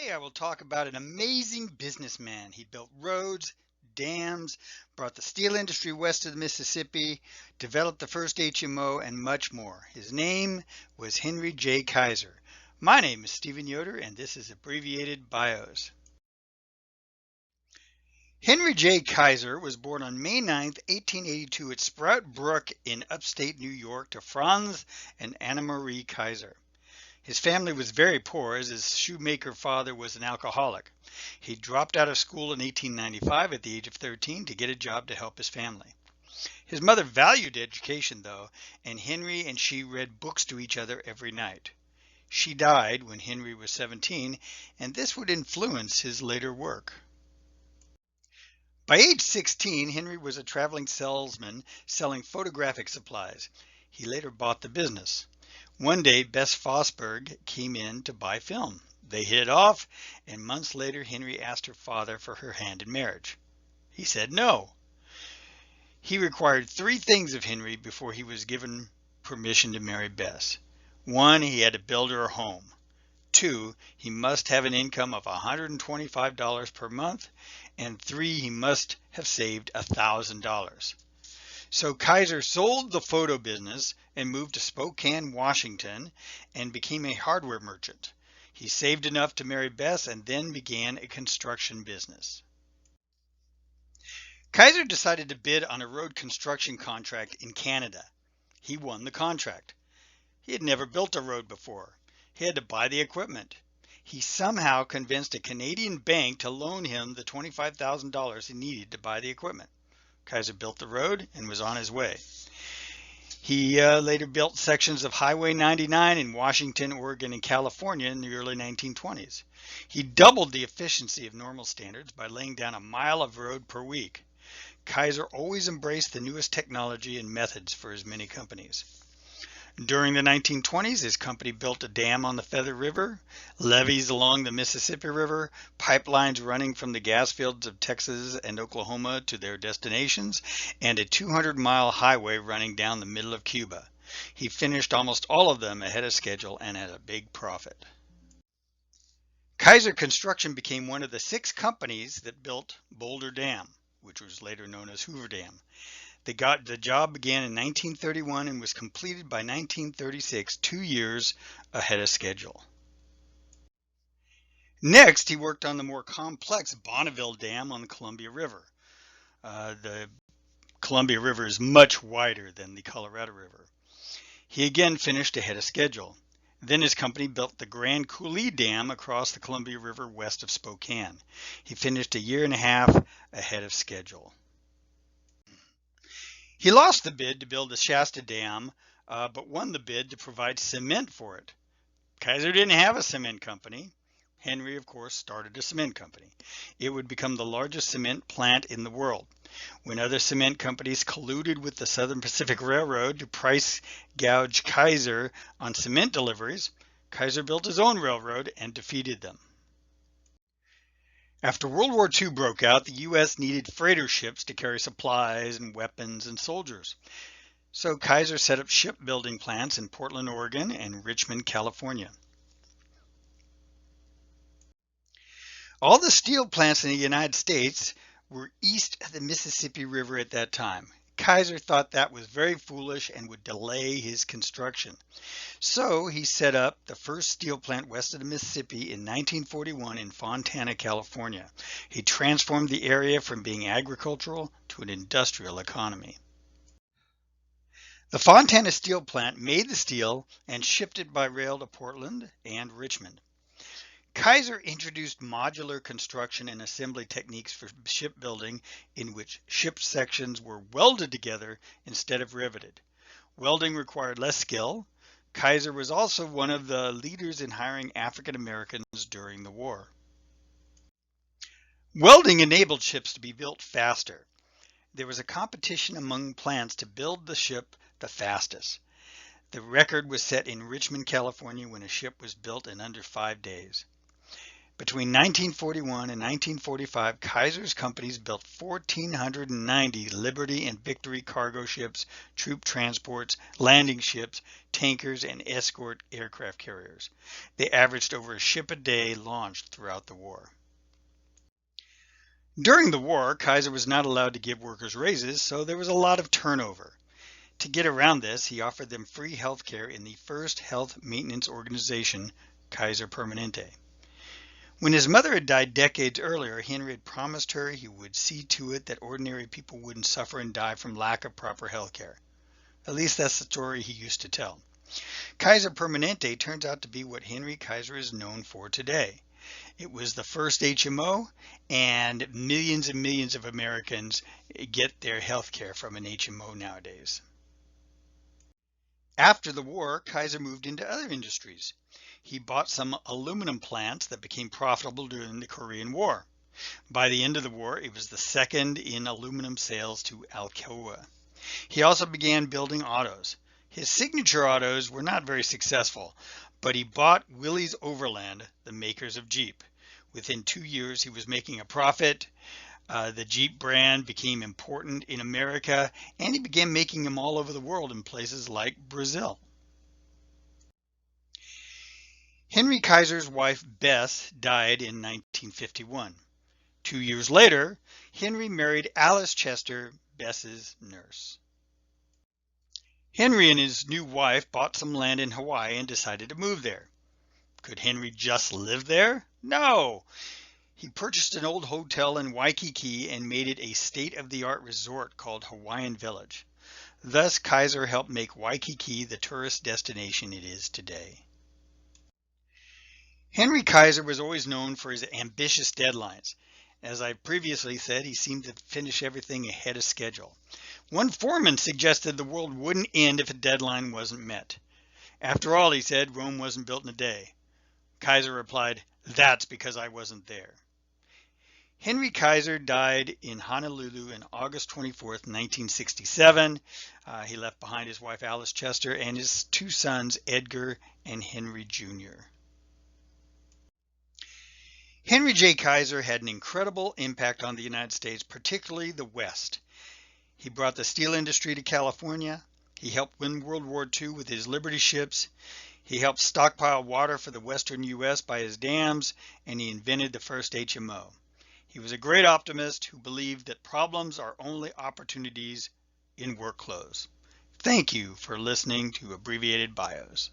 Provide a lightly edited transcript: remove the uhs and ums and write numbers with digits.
Today I will talk about an amazing businessman. He built roads, dams, brought the steel industry west of the Mississippi, developed the first HMO, and much more. His name was Henry J. Kaiser. My name is Stephen Yoder, and this is Abbreviated Bios. Henry J. Kaiser was born on May 9, 1882 at Sprout Brook in upstate New York to Franz and Anna Marie Kaiser. His family was very poor as his shoemaker father was an alcoholic. He dropped out of school in 1895 at the age of 13 to get a job to help his family. His mother valued education though, and Henry and she read books to each other every night. She died when Henry was 17, and this would influence his later work. By age 16, Henry was a traveling salesman selling photographic supplies. He later bought the business. One day, Bess Fosberg came in to buy film. They hit it off, and months later, Henry asked her father for her hand in marriage. He said no. He required three things of Henry before he was given permission to marry Bess. One, he had to build her a home. Two, he must have an income of $125 per month. And three, he must have saved $1,000. So Kaiser sold the photo business and moved to Spokane, Washington, and became a hardware merchant. He saved enough to marry Bess and then began a construction business. Kaiser decided to bid on a road construction contract in Canada. He won the contract. He had never built a road before. He had to buy the equipment. He somehow convinced a Canadian bank to loan him the $25,000 he needed to buy the equipment. Kaiser built the road and was on his way. He later built sections of Highway 99 in Washington, Oregon, and California in the early 1920s. He doubled the efficiency of normal standards by laying down a mile of road per week. Kaiser always embraced the newest technology and methods for his many companies. During the 1920s, his company built a dam on the Feather River, levees along the Mississippi River, pipelines running from the gas fields of Texas and Oklahoma to their destinations, and a 200-mile highway running down the middle of Cuba. He finished almost all of them ahead of schedule and at a big profit. Kaiser Construction became one of the 6 companies that built Boulder Dam, which was later known as Hoover Dam. The job began in 1931 and was completed by 1936, 2 years ahead of schedule. Next, he worked on the more complex Bonneville Dam on the Columbia River. The Columbia River is much wider than the Colorado River. He again finished ahead of schedule. Then his company built the Grand Coulee Dam across the Columbia River west of Spokane. He finished a year and a half ahead of schedule. He lost the bid to build the Shasta Dam, but won the bid to provide cement for it. Kaiser didn't have a cement company. Henry, of course, started a cement company. It would become the largest cement plant in the world. When other cement companies colluded with the Southern Pacific Railroad to price gouge Kaiser on cement deliveries, Kaiser built his own railroad and defeated them. After World War II broke out, the U.S. needed freighter ships to carry supplies and weapons and soldiers. So Kaiser set up shipbuilding plants in Portland, Oregon and Richmond, California. All the steel plants in the United States were east of the Mississippi River at that time. Kaiser thought that was very foolish and would delay his construction. So he set up the first steel plant west of the Mississippi in 1941 in Fontana, California. He transformed the area from being agricultural to an industrial economy. The Fontana steel plant made the steel and shipped it by rail to Portland and Richmond. Kaiser introduced modular construction and assembly techniques for shipbuilding in which ship sections were welded together instead of riveted. Welding required less skill. Kaiser was also one of the leaders in hiring African Americans during the war. Welding enabled ships to be built faster. There was a competition among plants to build the ship the fastest. The record was set in Richmond, California when a ship was built in under 5 days. Between 1941 and 1945, Kaiser's companies built 1,490 Liberty and Victory cargo ships, troop transports, landing ships, tankers, and escort aircraft carriers. They averaged over a ship a day launched throughout the war. During the war, Kaiser was not allowed to give workers raises, so there was a lot of turnover. To get around this, he offered them free health care in the first health maintenance organization, Kaiser Permanente. When his mother had died decades earlier, Henry had promised her he would see to it that ordinary people wouldn't suffer and die from lack of proper health care. At least that's the story he used to tell. Kaiser Permanente turns out to be what Henry Kaiser is known for today. It was the first HMO, and millions of Americans get their health care from an HMO nowadays. After the war, Kaiser moved into other industries. He bought some aluminum plants that became profitable during the Korean War. By the end of the war, it was the second in aluminum sales to Alcoa. He also began building autos. His signature autos were not very successful, but he bought Willys Overland, the makers of Jeep. Within 2 years, he was making a profit. The Jeep brand became important in America, and he began making them all over the world in places like Brazil. Henry Kaiser's wife, Bess, died in 1951. 2 years later, Henry married Alice Chester, Bess's nurse. Henry and his new wife bought some land in Hawaii and decided to move there. Could Henry just live there? No! He purchased an old hotel in Waikiki and made it a state-of-the-art resort called Hawaiian Village. Thus, Kaiser helped make Waikiki the tourist destination it is today. Henry Kaiser was always known for his ambitious deadlines. As I previously said, he seemed to finish everything ahead of schedule. One foreman suggested the world wouldn't end if a deadline wasn't met. After all, he said, Rome wasn't built in a day. Kaiser replied, "That's because I wasn't there." Henry Kaiser died in Honolulu on August 24th, 1967. He left behind his wife Alice Chester and his 2 sons, Edgar and Henry Jr. Henry J. Kaiser had an incredible impact on the United States, particularly the West. He brought the steel industry to California. He helped win World War II with his Liberty ships. He helped stockpile water for the western U.S. by his dams, and he invented the first HMO. He was a great optimist who believed that problems are only opportunities in work clothes. Thank you for listening to Abbreviated Bios.